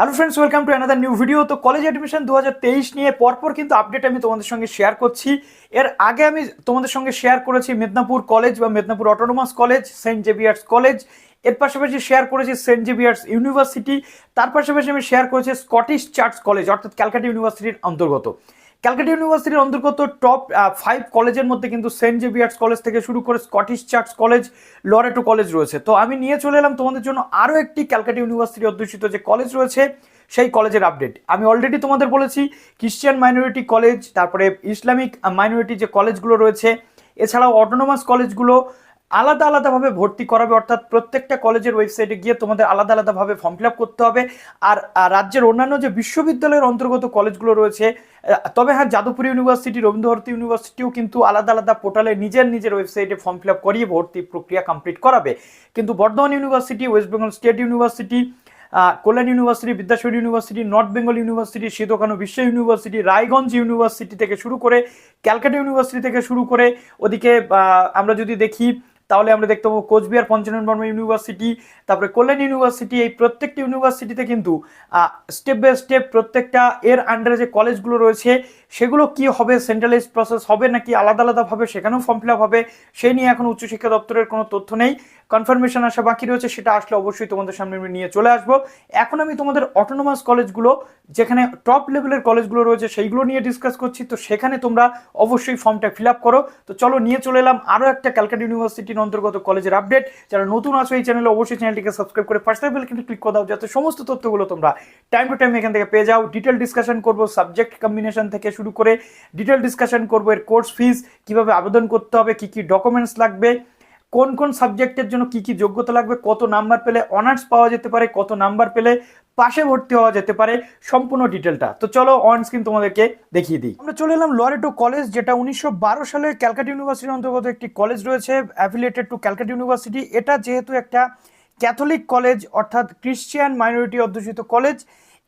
Hello friends, welcome to another new video. তো college admission 2023 নিয়ে পরপর কিন্তু আপডেট আমি তোমাদের সঙ্গে শেয়ার করছি। এর আগে আমি তোমাদের সঙ্গে শেয়ার করেছি মেদিনীপুর কলেজ বা Medinipur autonomous college, saint Xavier's college, এর পাশাপাশি শেয়ার করেছি সেন্ট জেভিয়ার্স ইউনিভার্সিটি, তার পাশাপাশি আমি শেয়ার করেছি স্কটিশ চার্চ কলেজ অর্থাৎ ক্যালকাটা ইউনিভার্সিটির অন্তর্গত। ক্যালকাটা ইউনিভার্সিটির অন্তর্গত টপ 5 কলেজের মধ্যে কিন্তু সেন্ট জেভিয়ার্স কলেজ থেকে শুরু করে Scottish church college, Loreto college রয়েছে। তো আমি নিয়ে চলে এলাম তোমাদের জন্য আরও একটি ক্যালকাটা ইউনিভার্সিটি অধ্যুষিত যে কলেজ রয়েছে সেই কলেজের আপডেট। আমি অলরেডি তোমাদের বলেছি ক্রিশ্চিয়ান মাইনরিটি কলেজ, তারপরে ইসলামিক মাইনরিটি যে কলেজগুলো রয়েছে, এছাড়াও অটোনোমাস কলেজগুলো আলাদা আলাদাভাবে ভর্তি করাবে, অর্থাৎ প্রত্যেকটা কলেজের ওয়েবসাইটে গিয়ে তোমাদের আলাদা আলাদাভাবে ফর্ম ফিল আপ করতে হবে। আর রাজ্যের অন্যান্য যে বিশ্ববিদ্যালয়ের অন্তর্গত কলেজগুলো রয়েছে, তবে হ্যাঁ, যাদবপুর ইউনিভার্সিটি, রবীন্দ্রভারতী ইউনিভার্সিটিও কিন্তু আলাদা আলাদা পোর্টালে নিজের ওয়েবসাইটে ফর্ম ফিল আপ করিয়ে ভর্তি প্রক্রিয়া কমপ্লিট করাবে। কিন্তু Bardhaman University, West Bengal State University, Kalyan University, Vidyasagar University, North Bengal University, Sidho-Kanho বিশ্ব ইউনিভার্সিটি, রায়গঞ্জ ইউনিভার্সিটি থেকে শুরু করে ক্যালকাটা ইউনিভার্সিটি থেকে শুরু করে ওদিকে আমরা যদি দেখি তাহলে আমরা দেখতে পাবো কোচবিহার পঞ্চানন বর্মা ইউনিভার্সিটি, তারপরে কল্যাণ ইউনিভার্সিটি, এই প্রত্যেকটি ইউনিভার্সিটিতে কিন্তু স্টেপ বাই স্টেপ প্রত্যেকটা এর আন্ডারে যে কলেজগুলো রয়েছে সেগুলো কি হবে, সেন্ট্রালাইজ প্রসেস হবে নাকি আলাদা আলাদাভাবে সেখানেও ফর্ম ফিল আপ হবে, সেই নিয়ে এখন উচ্চশিক্ষা দপ্তরের কোনো তথ্য নেই। কনফার্মেশন আসা বাকি রয়েছে, সেটা আসলে অবশ্যই তোমাদের সামনে নিয়ে চলে আসবো। এখন আমি তোমাদের অটোনোমাস কলেজগুলো, যেখানে টপ লেভেলের কলেজগুলো রয়েছে সেইগুলো নিয়ে ডিসকাস করছি। তো সেখানে তোমরা অবশ্যই ফর্মটা ফিল আপ করো। তো চলো নিয়ে চলে এলাম আরও একটা ক্যালকাটা ইউনিভার্সিটির অন্তর্গত কলেজের আপডেট। যারা নতুন আছো এই চ্যানেলে, অবশ্যই চ্যানেলটিকে সাবস্ক্রাইব করে পাশে বেল আইকনটি ক্লিক করে দাও, যাতে সমস্ত তথ্যগুলো তোমরা টাইম টু টাইম এখান থেকে পেয়ে যাও। ডিটেল ডিসকাশন করবো সাবজেক্ট কম্বিনেশন থেকে শুরু করে, ডিটেল ডিসকাশন করবো এর কোর্স ফিস, কিভাবে আবেদন করতে হবে, কি কি ডকুমেন্টস লাগবে, কোন কোন সাবজেক্টের জন্য কি কি যোগ্যতা লাগবে, কত নাম্বার পেলে অনার্স পাওয়া যেতে পারে, কত নাম্বার পেলে পাশে ভর্তি হওয়া যেতে পারে, সম্পূর্ণ ডিটেলটা। তো চলো অন স্ক্রিন তোমাদেরকে দেখিয়ে দিই। আমরা চলে এলাম লরেটো কলেজ, যেটা 1912 সালে ক্যালকাটা ইউনিভার্সিটির অন্তর্গত একটি কলেজ রয়েছে, অ্যাফিলিয়েটেড টু ক্যালকাটা ইউনিভার্সিটি। এটা যেহেতু একটা ক্যাথলিক কলেজ অর্থাৎ ক্রিশ্চিয়ান মাইনরিটি অধ্যুষিত কলেজ,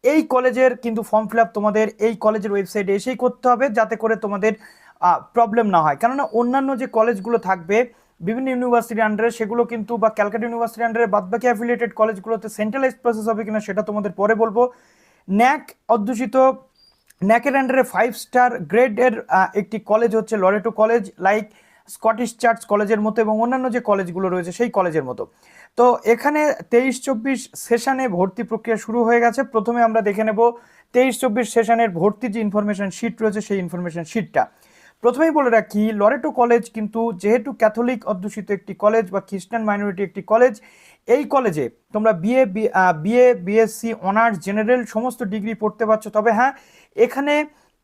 এই কলেজের কিন্তু ফর্ম ফিল আপ তোমাদের এই কলেজের ওয়েবসাইটে এসেই করতে হবে, যাতে করে তোমাদের প্রবলেম না হয়। কেননা অন্যান্য যে কলেজগুলো থাকবে বিভিন্ন ইউনিভার্সিটির আন্ডারে, সেগুলো কিন্তু বা ক্যালকাটা ইউনিভার্সিটির আন্ডারে বাদবাকি অ্যাফিলিয়েটেড কলেজগুলোতে সেন্ট্রালাইজ প্রসেস হবে কিনা সেটা তোমাদের পরে বলবো। ন্যাক অধ্যুষিত, ন্যাকের আন্ডারে 5 স্টার গ্রেডের একটি কলেজ হচ্ছে Loreto college, like Scottish church কলেজের মতো এবং অন্যান্য যে কলেজগুলো রয়েছে সেই কলেজের মতো। তো এখানে 23-24 সেশনে ভর্তি প্রক্রিয়া শুরু হয়ে গেছে। প্রথমে আমরা দেখে নেব 23-24 সেশনের ভর্তি যে ইনফরমেশন শিট রয়েছে সেই ইনফরমেশন শিটটা। প্রথমেই বলে রাখি, লরেটো কলেজ কিন্তু যেহেতু ক্যাথলিক অধ্যুষিত একটি কলেজ বা খ্রিস্টান মাইনরিটি একটি কলেজ, এই কলেজে তোমরা বিএ বিএসসি অনার্স জেনারেল সমস্ত ডিগ্রি পড়তে পারছো। তবে হ্যাঁ, এখানে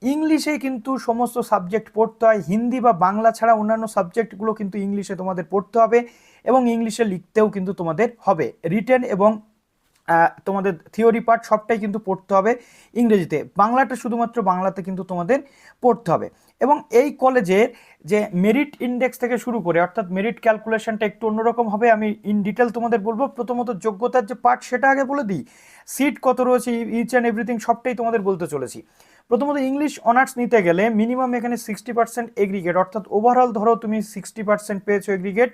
ইংলিশে কিন্তু সমস্ত সাবজেক্ট পড়তে হয়, হিন্দি বা বাংলা ছাড়া অন্যান্য সাবজেক্টগুলো কিন্তু ইংলিশে তোমাদের পড়তে হবে এবং ইংলিশে লিখতেও কিন্তু তোমাদের হবে। রিটেন এবং তোমাদের থিওরি পার্ট সবটাই কিন্তু পড়তে হবে ইংরেজিতে, বাংলাটা শুধুমাত্র বাংলাতে কিন্তু তোমাদের পড়তে হবে। এবং এই কলেজে যে মেরিট ইন্ডেক্স থেকে শুরু করে অর্থাৎ মেরিট ক্যালকুলেশনটা একটু অন্যরকম হবে, আমি ইন ডিটেল তোমাদের বলবো। প্রথমত যোগ্যতার যে পার্ট সেটা আগে বলে দিই, সিট কত রয়েছে, ইচ অ্যান্ড এভরিথিং সবটাই তোমাদের বলতে চলেছি। প্রথমত ইংলিশ অনার্স নিতে গেলে মিনিমাম এখানে 60% এগ্রিগেট, অর্থাৎ ওভারঅল ধরো তুমি 60% পেয়েছো এগ্রিগেট,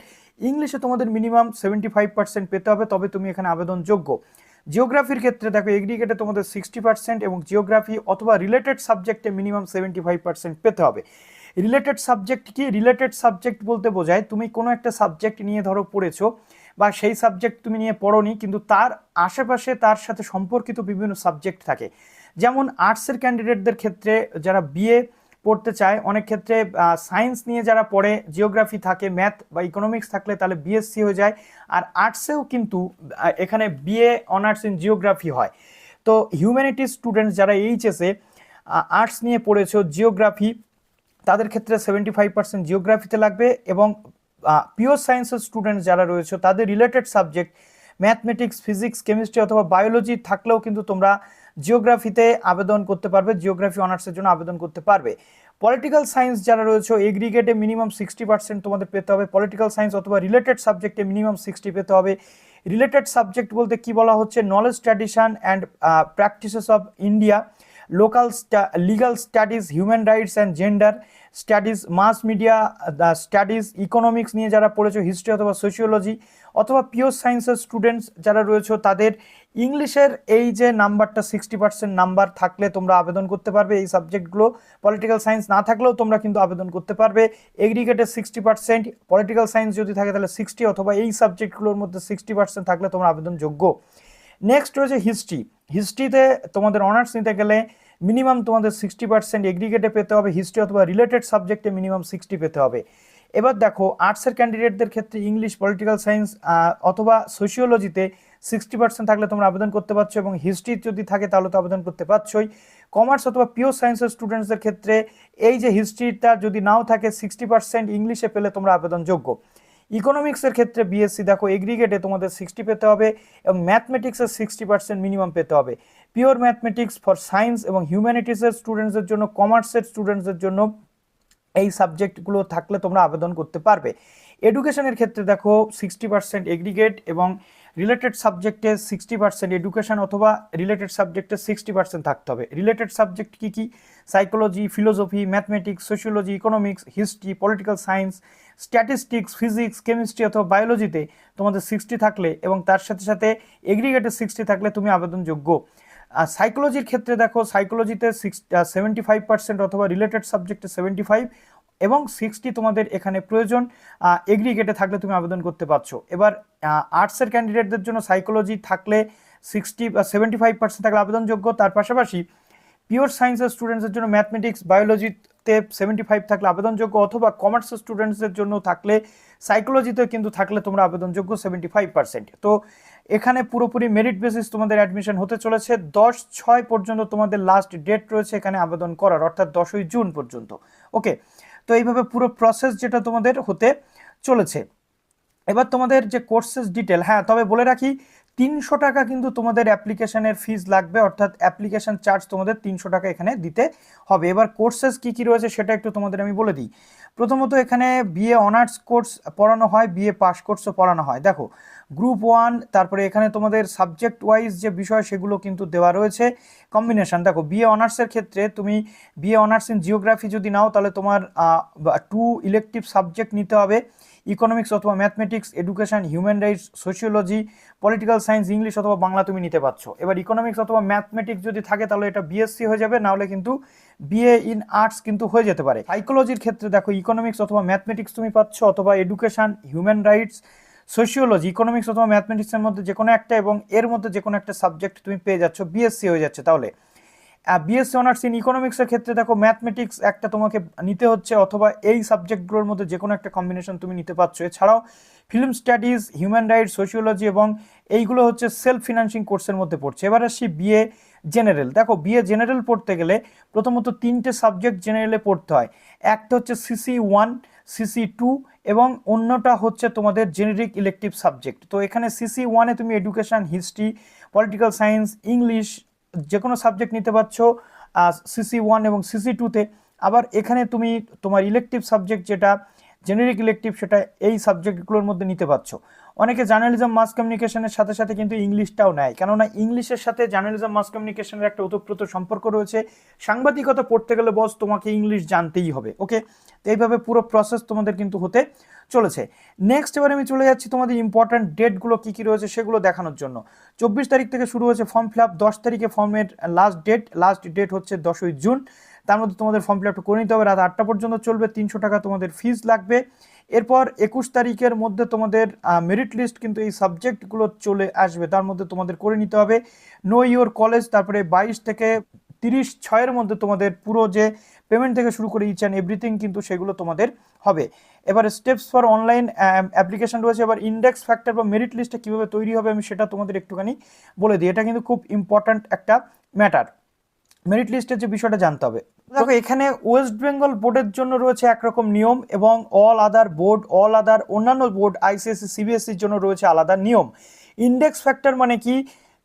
ইংলিশে তোমাদের মিনিমাম 75% পেতে হবে, তবে তুমি এখানে আবেদনযোগ্য। জিওগ্রাফির ক্ষেত্রে দেখো, এগ্রিগেটে তোমাদের 60% এবং জিওগ্রাফি অথবা রিলেটেড সাবজেক্টে মিনিমাম 75% পেতে হবে। রিলেটেড সাবজেক্ট কি? রিলেটেড সাবজেক্ট বলতে বোঝায় তুমি কোনো একটা সাবজেক্ট নিয়ে ধরো পড়েছো বা সেই সাবজেক্ট তুমি নিয়ে পড়োনি, কিন্তু তার আশেপাশে তার সাথে সম্পর্কিত বিভিন্ন সাবজেক্ট থাকে। যেমন আর্টসের ক্যান্ডিডেটদের ক্ষেত্রে যারা বিএ পড়তে চায়, অনেক ক্ষেত্রে সায়েন্স নিয়ে যারা পড়ে, জিওগ্রাফি থাকে, ম্যাথ বা ইকোনমিক্স থাকলে তাহলে বিএসসি হয়ে যায়। আর আর্টসেও কিন্তু এখানে বিএ অনার্স ইন জিওগ্রাফি হয়। তো হিউম্যানিটিজ স্টুডেন্টস যারা এইচএসে আর্টস নিয়ে পড়েছো জিওগ্রাফি, তাদের ক্ষেত্রে 75% জিওগ্রাফিতে লাগবে। এবং পিওর সায়েন্সের স্টুডেন্টস যারা রয়েছে তাদের related subject mathematics, physics, chemistry অথবা বায়োলজি থাকলেও কিন্তু তোমরা জিওগ্রাফিতে আবেদন করতে পারবে, জিওগ্রাফি অনার্সের জন্য আবেদন করতে পারবে। পলিটিক্যাল সায়েন্স যারা রয়েছে এগ্রিগেটে মিনিমাম 60% তোমাদের পেতে হবে, পলিটিক্যাল সায়েন্স অথবা রিলেটেড সাবজেক্টে মিনিমাম 60 পেতে হবে। রিলেটেড সাবজেক্ট বলতে কি বলা হচ্ছে? Knowledge, tradition and practices of India, local legal studies, human rights and gender studies, mass media studies, economics নিয়ে যারা পড়েছো, হিস্ট্রি অথবা সোশিওলজি, অথবা পিওর সায়েন্সের স্টুডেন্টস যারা রয়েছে তাদের ইংলিশের এই যে নাম্বারটা 60% নাম্বার থাকলে তোমরা আবেদন করতে পারবে এই সাবজেক্টগুলো, পলিটিক্যাল সায়েন্স না থাকলেও তোমরা কিন্তু আবেদন করতে পারবে। এগ্রিগেটের 60%, পলিটিক্যাল সায়েন্স যদি থাকে তাহলে 60, অথবা এই সাবজেক্টগুলোর মধ্যে 60% থাকলে তোমরা আবেদনযোগ্য। নেক্সট রয়েছে হিস্ট্রি। হিস্ট্রিতে তোমাদের অনার্স নিতে গেলে মিনিমাম তোমাদের 60% এগ্রিগেটে পেতে হবে, হিস্ট্রি অথবা রিলেটেড সাবজেক্টে মিনিমাম 60 পেতে হবে। এবার দেখো আর্টসের ক্যান্ডিডেটদের ক্ষেত্রে ইংলিশ, পলিটিক্যাল সায়েন্স অথবা সোশিওলজিতে 60% থাকলে তোমরা আবেদন করতে পারছো, এবং হিস্ট্রি যদি থাকে তাহলে তো আবেদন করতে পারছোই। কমার্স অথবা পিওর সায়েন্সের স্টুডেন্টসদের ক্ষেত্রে এই যে হিস্ট্রিটা যদি নাও থাকে 60% ইংলিশে পেলে তোমরা আবেদনযোগ্য। ইকোনমিক্সের ক্ষেত্রে বিএসসি দেখো এগ্রিগেটে তোমাদের 60 পেতে হবে, এবং ম্যাথমেটিক্সের 60% মিনিমাম পেতে হবে। পিওর ম্যাথমেটিক্স ফর সায়েন্স এবং হিউম্যানিটিসের স্টুডেন্টসদের জন্য, কমার্সের স্টুডেন্টসদের জন্য এই সাবজেক্টগুলো থাকলে তোমরা আবেদন করতে পারবে। এডুকেশনের ক্ষেত্রে দেখো 60% এগ্রিগেট এবং রিলেটেড সাবজেক্টে 60%, এডুকেশন অথবা রিলেটেড সাবজেক্টে 60% থাকতে হবে। রিলেটেড সাবজেক্ট কী কী? Psychology, philosophy, mathematics, sociology, economics, history, political science, statistics, physics, chemistry অথবা বায়োলজিতে তোমাদের 60 থাকলে এবং তার সাথে সাথে এগ্রিগেটে 60 থাকলে তুমি আবেদনযোগ্য। সাইকোলজির ক্ষেত্রে দেখো সাইকোলজিতে 75% অথবা রিলেটেড সাবজেক্টে 75 এবং 60 তোমাদের এখানে প্রয়োজন, এগ্রিগেটে থাকলে তুমি আবেদন করতে পারছো। এবার আর্টসের ক্যান্ডিডেটদের জন্য সাইকোলজি থাকলে 60 বা 75% থাকলে আবেদনযোগ্য। তার পাশাপাশি পিওর সায়েন্সের স্টুডেন্টসের জন্য ম্যাথমেটিক্স, বায়োলজিতে 75 থাকলে আবেদনযোগ্য, অথবা কমার্সের স্টুডেন্টসদের জন্য থাকলে সাইকোলজিতে কিন্তু থাকলে তোমরা আবেদনযোগ্য 75%। তো এখানে পুরোপুরি মেরিট বেসিস তোমাদের অ্যাডমিশন হতে চলেছে। 10/6 পর্যন্ত তোমাদের লাস্ট ডেট রয়েছে এখানে আবেদন করার, অর্থাৎ 10ই জুন পর্যন্ত। ওকে, তো এইভাবে পুরো প্রসেস যেটা তোমাদের হতে চলেছে। এবার তোমাদের যে কোর্সেস ডিটেল, হ্যাঁ তবে বলে রাখি 300 টাকা কিন্তু তোমাদের অ্যাপ্লিকেশনের ফিজ লাগবে, অর্থাৎ অ্যাপ্লিকেশন চার্জ তোমাদের 300 টাকা এখানে দিতে হবে। এবার কোর্সেস কী কী রয়েছে সেটা একটু তোমাদের আমি বলে দিই। প্রথমত এখানে বিএ অনার্স কোর্স পড়ানো হয়, বিএ পাস কোর্সও পড়ানো হয়। দেখো গ্রুপ 1, তারপরে এখানে তোমাদের সাবজেক্ট ওয়াইজ যে বিষয় সেগুলো কিন্তু দেওয়া রয়েছে কম্বিনেশন। দেখো বিএ অনার্সের ক্ষেত্রে তুমি বিএ অনার্স ইন জিওগ্রাফি যদি নাও তাহলে তোমার 2 ইলেকটিভ সাবজেক্ট নিতে হবে, ইকোনমিক্স অথবা mathematics, education, human rights, sociology, political science, English অথবা বাংলা তুমি নিতে পারছো। এবার ইকোনমিক্স অথবা ম্যাথমেটিক্স যদি থাকে তাহলে এটা বিএসসি হয়ে যাবে, নাহলে কিন্তু বিএ ইন আর্টস কিন্তু হয়ে যেতে পারে। সাইকোলজির ক্ষেত্রে দেখো ইকোনমিক্স অথবা ম্যাথমেটিক্স তুমি পাচ্ছ, অথবা education, human rights, sociology, economics অথবা ম্যাথমেটিক্সের মধ্যে যে কোনো একটা, এবং এর মধ্যে যে কোনো একটা সাবজেক্ট তুমি পেয়ে যাচ্ছ, বিএসসি হয়ে যাচ্ছে। তাহলে বিএসসি অনার্স ইন ইকোনমিক্সের ক্ষেত্রে দেখো ম্যাথমেটিক্স একটা তোমাকে নিতে হচ্ছে, অথবা এই সাবজেক্টগুলোর মধ্যে যে কোনো একটা কম্বিনেশন তুমি নিতে পারছো। এছাড়াও film studies, human rights, sociology এবং এইগুলো হচ্ছে সেলফ ফিনান্সিং কোর্সের মধ্যে পড়ছে। এবার আসি বিএ জেনারেল। দেখো বিএ জেনারেল পড়তে গেলে প্রথমত 3টে সাবজেক্ট জেনারেলে পড়তে হয়। একটা হচ্ছে CC1, CC2 এবং অন্যটা হচ্ছে তোমাদের জেনেরিক ইলেকটিভ সাবজেক্ট। তো এখানে CC1-এ তুমি education, history, political science, English যে কোনো সাবজেক্ট নিতে পারছো CC1 এবং CC2-তে। আবার এখানে তুমি তোমার ইলেকটিভ সাবজেক্ট যেটা জেনেরিক ইলেকটিভ সেটা এই সাবজেক্টগুলোর মধ্যে নিতে পারছো। অনেকে জার্নালিজম, মাস কমিউনিকেশনের সাথে সাথে কিন্তু ইংলিশটাও নেয়, কেননা ইংলিশের সাথে জার্নালিজম, মাস কমিউনিকেশনের একটা ওতপ্রোত সম্পর্ক রয়েছে। সাংবাদিকতা পড়তে গেলে বস তোমাকে ইংলিশ জানতেই হবে। ওকে, তো এইভাবে পুরো প্রসেস তোমাদের কিন্তু হতে চলেছে। নেক্সট এবার আমি চলে যাচ্ছি তোমাদের ইম্পর্ট্যান্ট ডেটগুলো কী কী রয়েছে সেগুলো দেখানোর জন্য। 24 তারিখ থেকে শুরু হয়েছে ফর্ম ফিল আপ, 10 তারিখে ফর্মের লাস্ট ডেট হচ্ছে 10ই জুন। তার মধ্যে তোমাদের ফর্ম ফিল আপটা করে নিতে হবে, রাত 8টা পর্যন্ত চলবে, 300 টাকা তোমাদের ফিজ লাগবে। এরপর 21 তারিখের মধ্যে তোমাদের মেরিট লিস্ট কিন্তু এই সাবজেক্টগুলো চলে আসবে, তার মধ্যে তোমাদের করে নিতে হবে নো ইওর কলেজ। তারপরে 22 থেকে 30/6-এর মধ্যে তোমাদের পুরো যে পেমেন্ট থেকে শুরু করে ইচ অ্যান্ড এভরিথিং কিন্তু সেগুলো তোমাদের হবে। এবার স্টেপস ফর অনলাইন অ্যাপ্লিকেশন রয়েছে। এবার ইন্ডেক্স ফ্যাক্টর বা মেরিট লিস্টটা কীভাবে তৈরি হবে আমি সেটা তোমাদের একটুখানি বলে দিই, এটা কিন্তু খুব ইম্পর্ট্যান্ট একটা ম্যাটার। মেরিট লিস্টের যে বিষয়টা জানতে হবে। দেখো এখানে ওয়েস্ট বেঙ্গল বোর্ডের জন্য রয়েছে একরকম নিয়ম, এবং অল আদার অন্যান্য বোর্ড আইসিএসসি, সিবিএসসির জন্য রয়েছে আলাদা নিয়ম। ইন্ডেক্স ফ্যাক্টর মানে কি,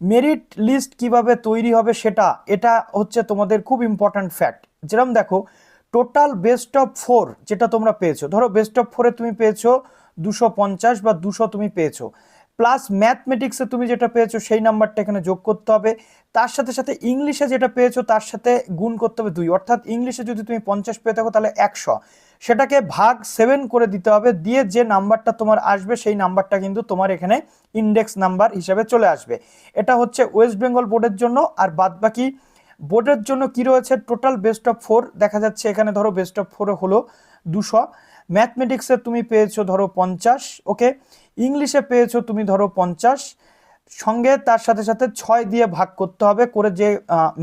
মেরিট লিস্ট কিভাবে তৈরি হবে সেটা, এটা হচ্ছে তোমাদের খুব ইম্পর্ট্যান্ট ফ্যাক্ট। যেরকম দেখো টোটাল বেস্ট অফ 4 যেটা তোমরা পেয়েছো, ধরো বেস্ট অফ 4-এ তুমি পেয়েছো 250 বা 200 তুমি পেয়েছো, প্লাস ম্যাথমেটিক্সে তুমি যেটা পেয়েছো সেই নাম্বারটা এখানে যোগ করতে হবে, তার সাথে সাথে ইংলিশে যেটা পেয়েছো তার সাথে গুণ করতে হবে 2, অর্থাৎ ইংলিশে যদি তুমি 50 পেয়ে থাকো তাহলে 100, সেটাকে ভাগ 7 করে দিতে হবে, দিয়ে যে নাম্বারটা তোমার আসবে সেই নাম্বারটা কিন্তু তোমার এখানে ইন্ডেক্স নাম্বার হিসাবে চলে আসবে। এটা হচ্ছে ওয়েস্ট বেঙ্গল বোর্ডের জন্য। আর বাদবাকি বোর্ডের জন্য কি রয়েছে, টোটাল বেস্ট অফ 4 দেখা যাচ্ছে এখানে, ধরো বেস্ট অফ 4 হলো 200, ম্যাথমেটিক্সে তুমি পেয়েছো ধরো 50, ওকে, ইংলিশে পেয়েছো তুমি ধরো 50, সঙ্গে তার সাথে সাথে 6 দিয়ে ভাগ করতে হবে, করে যে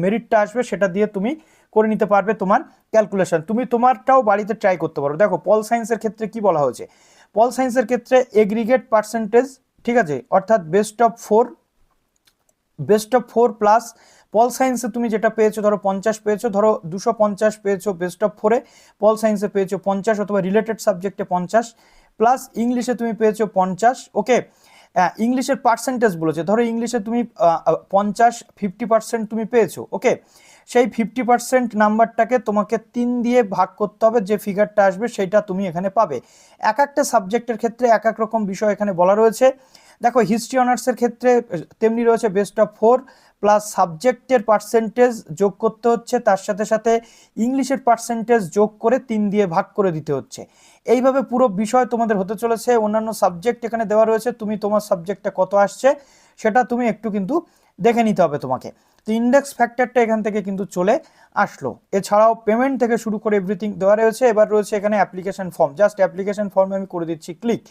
মেরিটটা আসবে সেটা দিয়ে তুমি করে নিতে পারবে তোমার ক্যালকুলেশন। তুমি তোমারটাও বাড়িতে ট্রাই করতে পারো। দেখো পল সায়েন্সের ক্ষেত্রে কি বলা হয়েছে, পল সায়েন্সের ক্ষেত্রে এগ্রিগেট পার্সেন্টেজ, ঠিক আছে, অর্থাৎ বেস্ট অফ 4 প্লাস পল সায়েন্সে তুমি যেটা পেয়েছো ধরো 50 পেয়েছো, ধরো 250 পেয়েছো বেস্ট অফ 4-এ, পল সায়েন্সে পেয়েছো 50 অথবা রিলেটেড সাবজেক্টে 50, প্লাস ইংলিশে তুমি পেয়েছো 50, ওকে। ইংলিশের পার্সেন্টেজ বলেছে, ধরো ইংলিশে তুমি 50% তুমি পেয়েছো, ওকে, সেই 50% নাম্বারটাকে তোমাকে 3 দিয়ে ভাগ করতে হবে, যে ফিগারটা আসবে সেটা তুমি এখানে পাবে। এক একটা সাবজেক্টের ক্ষেত্রে এক এক রকম বিষয় এখানে বলা রয়েছে। দেখো হিস্ট্রি অনার্সের ক্ষেত্রে তেমনি রয়েছে বেস্ট অফ 4 প্লাস সাবজেক্টের পার্সেন্টেজ যোগ করতে হচ্ছে, তার সাথে সাথে ইংলিশের পার্সেন্টেজ যোগ করে 3 দিয়ে ভাগ করে দিতে হচ্ছে। এইভাবে পুরো বিষয় তোমাদের হতে চলেছে। অন্যান্য সাবজেক্ট এখানে দেওয়া রয়েছে, তুমি তোমার সাবজেক্টটা কত আসছে সেটা তুমি একটু কিন্তু দেখে নিতে হবে তোমাকে। তো ইন্ডেক্স ফ্যাক্টরটা এখান থেকে কিন্তু চলে আসলো। এছাড়াও পেমেন্ট থেকে শুরু করে এভরিথিং দেওয়া রয়েছে। এবার রয়েছে এখানে অ্যাপ্লিকেশন ফর্ম, জাস্ট অ্যাপ্লিকেশন ফর্মে আমি করে দিচ্ছি ক্লিক।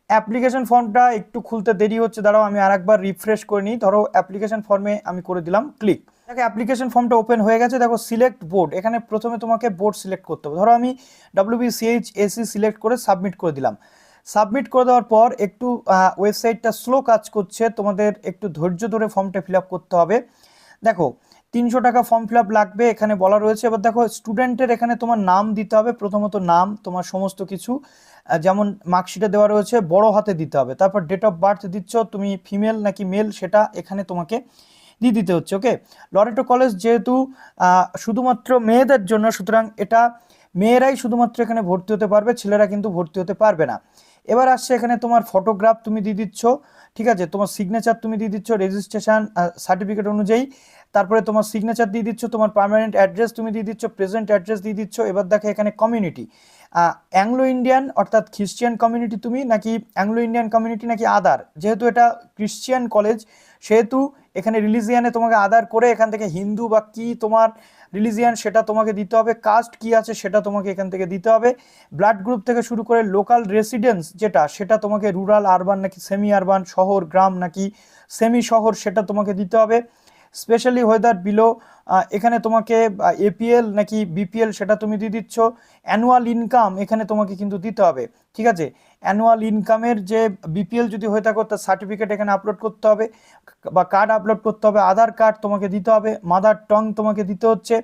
অ্যাপ্লিকেশন ফর্মটা একটু খুলতে দেরি হচ্ছে, দাঁড়াও আমি আরেকবার রিফ্রেশ করে নিই। ধরো অ্যাপ্লিকেশন ফর্মে আমি করে দিলাম ক্লিক। দেখো অ্যাপ্লিকেশন ফর্মটা ওপেন হয়ে গেছে। দেখো সিলেক্ট বোর্ড, এখানে প্রথমে তোমাকে বোর্ড সিলেক্ট করতে হবে। ধরো আমি WBCHAC সিলেক্ট করে সাবমিট করে দিলাম। সাবমিট করে দেওয়ার পর একটু ওয়েবসাইটটা স্লো কাজ করছে, তোমাদের একটু ধৈর্য ধরে ফর্মটা ফিল আপ করতে হবে। দেখো 300 টাকা ফর্ম ফিল আপ লাগবে এখানে বলা রয়েছে। এবার দেখো স্টুডেন্টের এখানে তোমার নাম দিতে হবে, প্রথমত নাম, তোমার সমস্ত কিছু যেমন মার্কশিটে দেওয়া রয়েছে বড় হাতে দিতে হবে। তারপর ডেট অফ বার্থ দিচ্ছ, তুমি ফিমেল নাকি মেল সেটা এখানে তোমাকে দিয়ে দিতে হচ্ছে, ওকে। লরেটো কলেজ যেহেতু শুধুমাত্র মেয়েদের জন্য, সুতরাং এটা মেয়েরাই শুধুমাত্র এখানে ভর্তি হতে পারবে, ছেলেরা কিন্তু ভর্তি হতে পারবে না। এবার আসছে এখানে তোমার ফটোগ্রাফ তুমি দিয়ে দিচ্ছ, ঠিক আছে, তোমার সিগনেচার তুমি দিয়ে দিচ্ছ রেজিস্ট্রেশন সার্টিফিকেট অনুযায়ী, তারপরে তোমার সিগনেচার দিয়ে দিচ্ছ, তোমার পার্মানেন্ট অ্যাড্রেস তুমি দিয়ে দিচ্ছ, প্রেজেন্ট অ্যাড্রেস দিয়ে দিচ্ছ। এবার দেখো এখানে কমিউনিটি, অ্যাংলো ইন্ডিয়ান অর্থাৎ খ্রিস্টিয়ান কমিউনিটি তুমি, নাকি অ্যাংলো ইন্ডিয়ান কমিউনিটি, নাকি আদার। যেহেতু এটা ক্রিশ্চিয়ান কলেজ সেহেতু এখানে রিলিজিয়ানে তোমাকে আদার করে এখান থেকে হিন্দু বা কি তোমার রিলিজিয়ান সেটা তোমাকে দিতে হবে, কাস্ট কি আছে সেটা তোমাকে এখান থেকে দিতে হবে, ব্লাড গ্রুপ থেকে শুরু করে লোকাল রেসিডেন্স যেটা সেটা তোমাকে রুরাল আরবান নাকি সেমি আরবান, শহর গ্রাম নাকি সেমি শহর সেটা তোমাকে দিতে হবে, স্পেশালি ওয়েদার বিলো এখানে তোমাকে APL নাকি BPL সেটা তুমি দিয়ে দিচ্ছ, অ্যানুয়াল ইনকাম এখানে তোমাকে কিন্তু দিতে হবে, ঠিক আছে। অ্যানুয়াল ইনকামের যে BPL যদি হয়ে থাকো তার সার্টিফিকেট এখানে আপলোড করতে হবে বা কার্ড আপলোড করতে হবে, আধার কার্ড তোমাকে দিতে হবে, মাদার টং তোমাকে দিতে হচ্ছে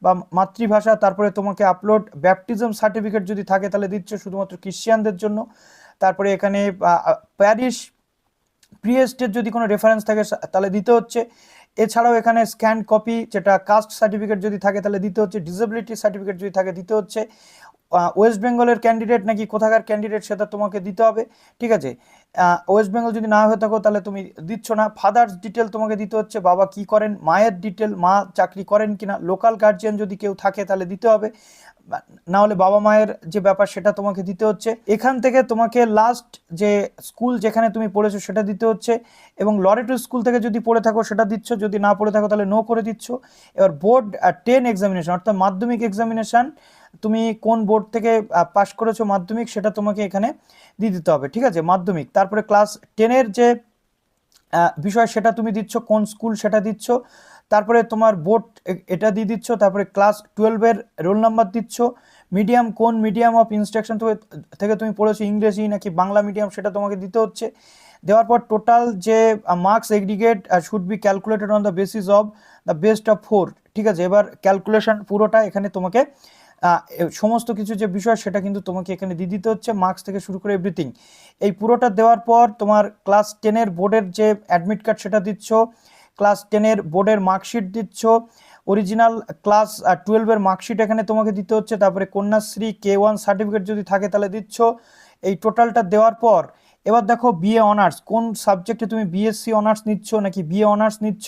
বা মাতৃভাষা, তারপরে তোমাকে আপলোড ব্যাপটিজম সার্টিফিকেট যদি থাকে তাহলে দিচ্ছ শুধুমাত্র খ্রিস্টিয়ানদের জন্য, তারপরে এখানে প্যারিশ প্রিয়েস্টের যদি কোনো রেফারেন্স থাকে তাহলে দিতে হচ্ছে। এছাড়াও এখানে স্ক্যান কপি যেটা কাস্ট সার্টিফিকেট যদি থাকে তাহলে দিতে হচ্ছে, ডিসেবিলিটি সার্টিফিকেট যদি থাকে দিতে হচ্ছে, ওয়েস্ট বেঙ্গলের ক্যান্ডিডেট নাকি কোথাকার ক্যান্ডিডেট সেটা তোমাকে দিতে হবে, ঠিক আছে। ওয়েস্ট বেঙ্গল যদি না হয়ে থাকো তাহলে তুমি দিচ্ছ না। ফাদার্স ডিটেল তোমাকে দিতে হচ্ছে, বাবা কি করেন, মায়ের ডিটেল, মা চাকরি করেন কিনা, লোকাল গার্জিয়ান যদি কেউ থাকে তাহলে দিতে হবে, না হলে বাবা মায়ের যে ব্যাপার সেটা তোমাকে দিতে হচ্ছে। এখান থেকে তোমাকে লাস্ট যে স্কুল যেখানে তুমি পড়েছো সেটা দিতে হচ্ছে, এবং লরেটো স্কুল থেকে যদি পড়ে থাকো সেটা দিচ্ছ, যদি না পড়ে থাকো তাহলে নো করে দিচ্ছ। এবার বোর্ড 10 এক্সামিনেশন অর্থাৎ মাধ্যমিক এক্সামিনেশন, তুমি কোন বোর্ড থেকে পাস করেছো মাধ্যমিক সেটা তোমাকে এখানে দিয়ে দিতে হবে, ঠিক আছে, মাধ্যমিক। তারপরে ক্লাস 10-এর যে বিষয় সেটা তুমি দিচ্ছ, কোন স্কুল সেটা দিচ্ছ, তারপরে তোমার বোর্ড এটা দিয়ে দিচ্ছ, তারপরে ক্লাস 12-এর রোল নাম্বার দিচ্ছ, মিডিয়াম কোন মিডিয়াম অফ ইনস্ট্রাকশন থেকে তুমি পড়েছো, ইংরেজি নাকি বাংলা মিডিয়াম সেটা তোমাকে দিতে হচ্ছে। দেওয়ার পর টোটাল যে marks aggregate should be calculated on the basis of the best of 4, ঠিক আছে। এবার ক্যালকুলেশন পুরোটা এখানে তোমাকে সমস্ত কিছু যে বিষয় সেটা কিন্তু তোমাকে এখানে দিয়ে দিতে হচ্ছে, মার্কস থেকে শুরু করে এভরিথিং। এই পুরোটা দেওয়ার পর তোমার ক্লাস 10-এর বোর্ডের যে অ্যাডমিট কার্ড সেটা দিচ্ছ, ক্লাস 10-এর বোর্ডের মার্কশিট দিচ্ছ, অরিজিনাল ক্লাস 12-এর মার্কশিট এখানে তোমাকে দিতে হচ্ছে, তারপরে কন্যাশ্রী K1 সার্টিফিকেট যদি থাকে তাহলে দিচ্ছ। এই টোটালটা দেওয়ার পর এবার দেখো বিএ অনার্স, কোন সাবজেক্টে তুমি বিএসসি অনার্স নিচ্ছ নাকি বিএ অনার্স নিচ্ছ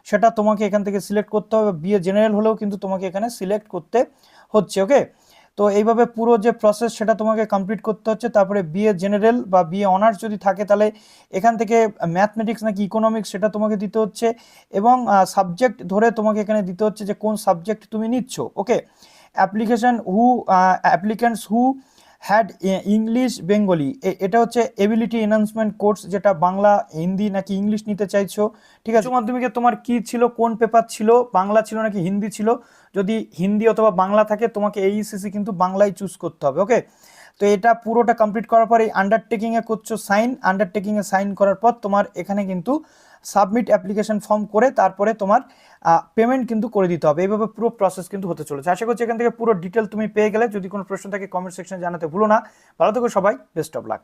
সেটা তোমাকে এখান থেকে সিলেক্ট করতে হবে। বিএ জেনারেল হলেও কিন্তু তোমাকে এখানে সিলেক্ট করতে হচ্ছে। ওকে, তো এইভাবে পুরো যে প্রসেস সেটা তোমাকে কমপ্লিট করতে হচ্ছে। তারপরে বিএ জেনারেল বা বিএ অনার্স যদি থাকে তাহলে এখান থেকে ম্যাথমেটিক্স নাকি ইকোনমিক্স সেটা তোমাকে দিতে হচ্ছে, এবং সাবজেক্ট ধরে তোমাকে এখানে দিতে হচ্ছে যে কোন সাবজেক্ট তুমি নিচ্ছ। Okay, applicants who had English Bengali, এটা হচ্ছে এবিলিটি এনহান্সমেন্ট কোর্স, যেটা বাংলা হিন্দি নাকি ইংলিশ নিতে চাইছো। ঠিক আছে, উচ্চ মাধ্যমিকে তোমার কি ছিল, কোন পেপার ছিল, বাংলা ছিল নাকি হিন্দি ছিল? যদি হিন্দি অথবা বাংলা থাকে তোমাকে এইচএসসি কিন্তু বাংলায় চুজ করতে হবে। ওকে, তো এটা পুরোটা কমপ্লিট করার পর এই আন্ডারটেকিংয়ে করছো সাইন, আন্ডারটেকিংয়ে সাইন করার পর তোমার এখানে কিন্তু সাবমিট অ্যাপ্লিকেশন ফর্ম করে তারপরে তোমার পেমেন্ট কিন্তু করে দিতে হবে। এইভাবে পুরো প্রসেস কিন্তু হতে চলেছে। আশা করছি এখান থেকে পুরো ডিটেল তুমি পেয়ে গেলে। যদি কোনো প্রশ্ন থাকে কমেন্ট সেকশনে জানাতে ভুলো না। ভালো থেকো সবাই, বেস্ট অফ লাক।